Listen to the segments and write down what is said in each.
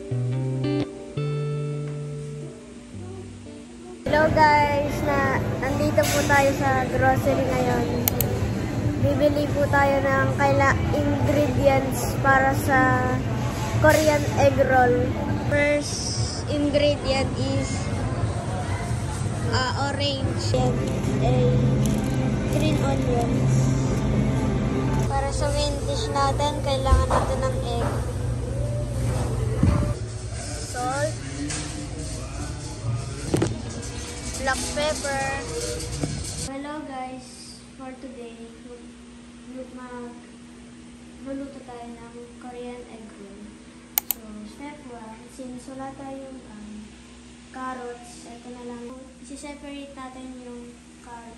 Hello guys, nandito po tayo sa grocery ngayon. Bibili po tayo ng ingredients para sa Korean egg roll. First ingredient is orange and green onions. Para sa main dish natin, kailangan natin ng egg. Salt. Black pepper. Hello guys, for today, magluluto tayo ng Korean egg roll. So, step 1, since wala tayong carrots, ito na lang. I-separate natin yung corn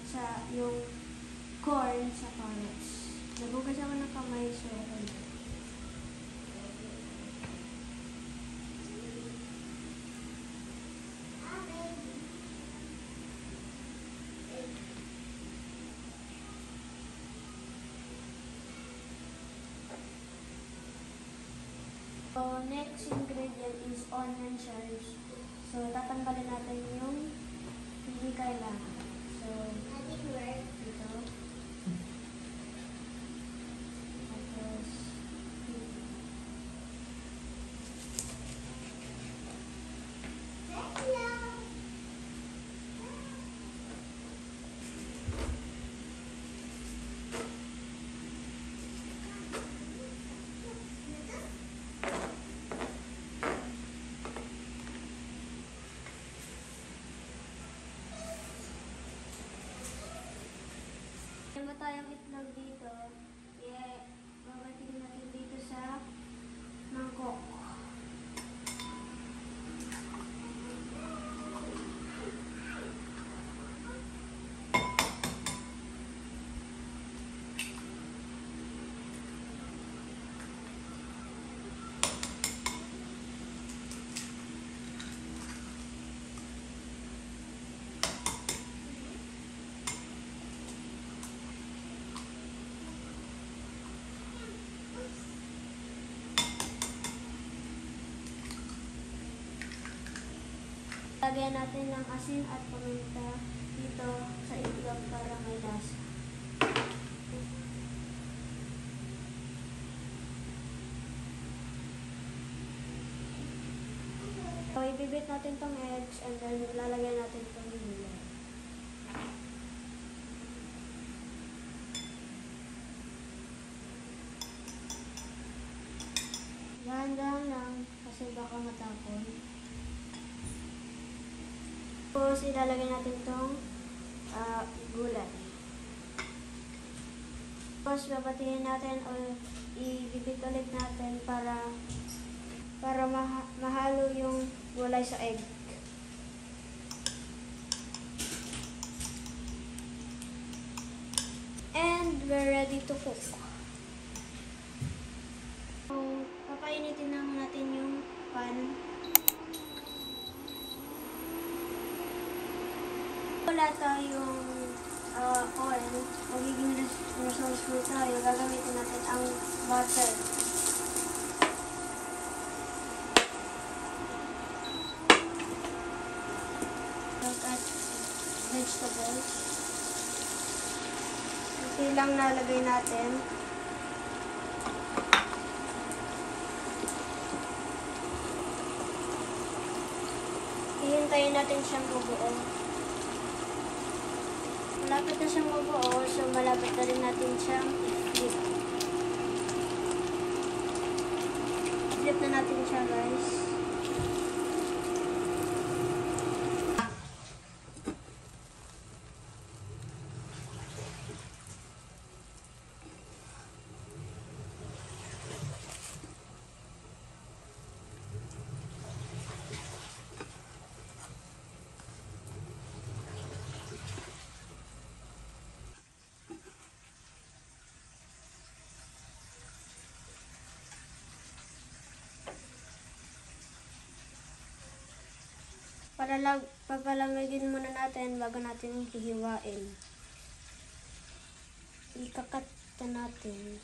sa carrots. Nabugas ako ng kamay, so okay. So, next ingredient is onion shells. So, tatanggalin natin yung hindi kailangan. So, dito. Tapos, meron tayong itlog dito. Babatiin natin dito sa mangkok. Lagyan natin ng asin at paminta dito sa itlog para may lasa. So, ibibit natin tong eggs and then lalagyan natin itong gulay. Dahan-dahan lang kasi baka matapon. Tapos, ilalagay natin itong gulay. Tapos, babatiin natin o ibibit ulit natin para mahalo yung gulay sa egg. And we're ready to cook. So, papainitin naman natin yung pan. Wala tayong oil, magiging resourceful tayo, gagamitin natin ang butter. Look at vegetables. Ito lang nalagay natin. Hihintayin natin siyang bubuo. Malapit na siyang mabuo, so malapit na rin natin siyang i-flip. Flip na natin siya, guys. Papalamigin muna natin bago natin hihiwain. Ikakat natin.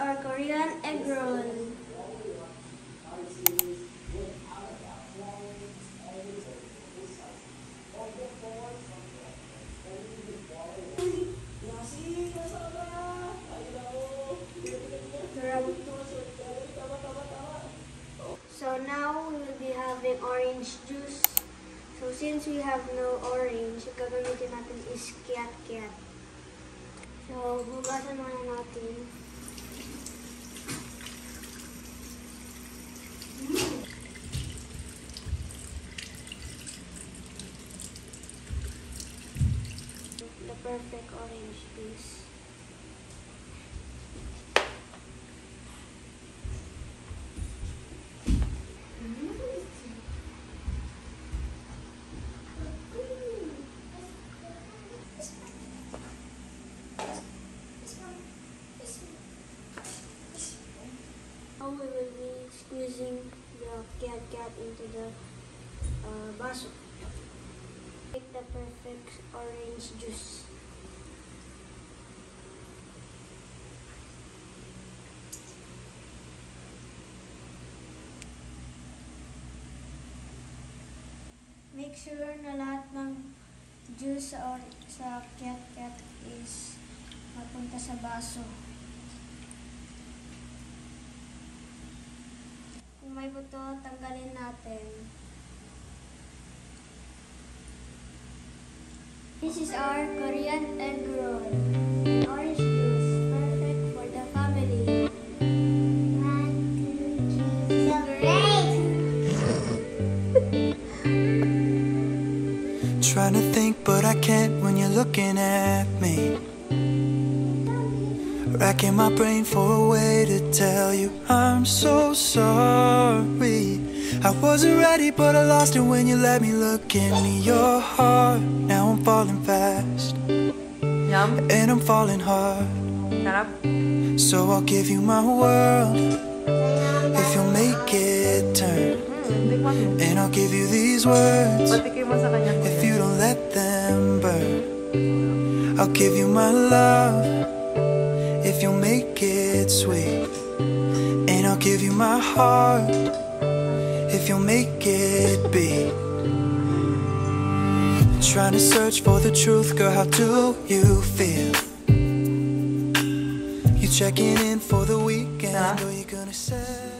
our Korean egg roll. So now we will be having orange juice. So since we have no orange, yung gagamitin natin is kiat-kiat. So hugasan muna natin. The perfect orange juice. Now we will be squeezing the kiat-kiat into the baso. Make the perfect orange juice. Make sure na lahat ng juice sa kiat-kiat is mapunta sa baso. Kung may buto, tanggalin natin. This is our Korean egg roll. Orange juice, perfect for the family. 1, 2, 3, so great! Trying to think, but I can't when you're looking at me. Racking my brain for a way to tell you I'm so sorry. I wasn't ready, but I lost it when you let me look into your heart. Now I'm falling fast, Yum. and I'm falling hard. Sarap. So I'll give you my world if you'll make it turn. Tikman mo. And I'll give you these words Patikin mo sa kanya. if you don't let them burn. I'll give you my love if you'll make it sweet. And I'll give you my heart if you'll make it beat. Trying to search for the truth, girl, how do you feel? You checking in for the weekend, or you gonna say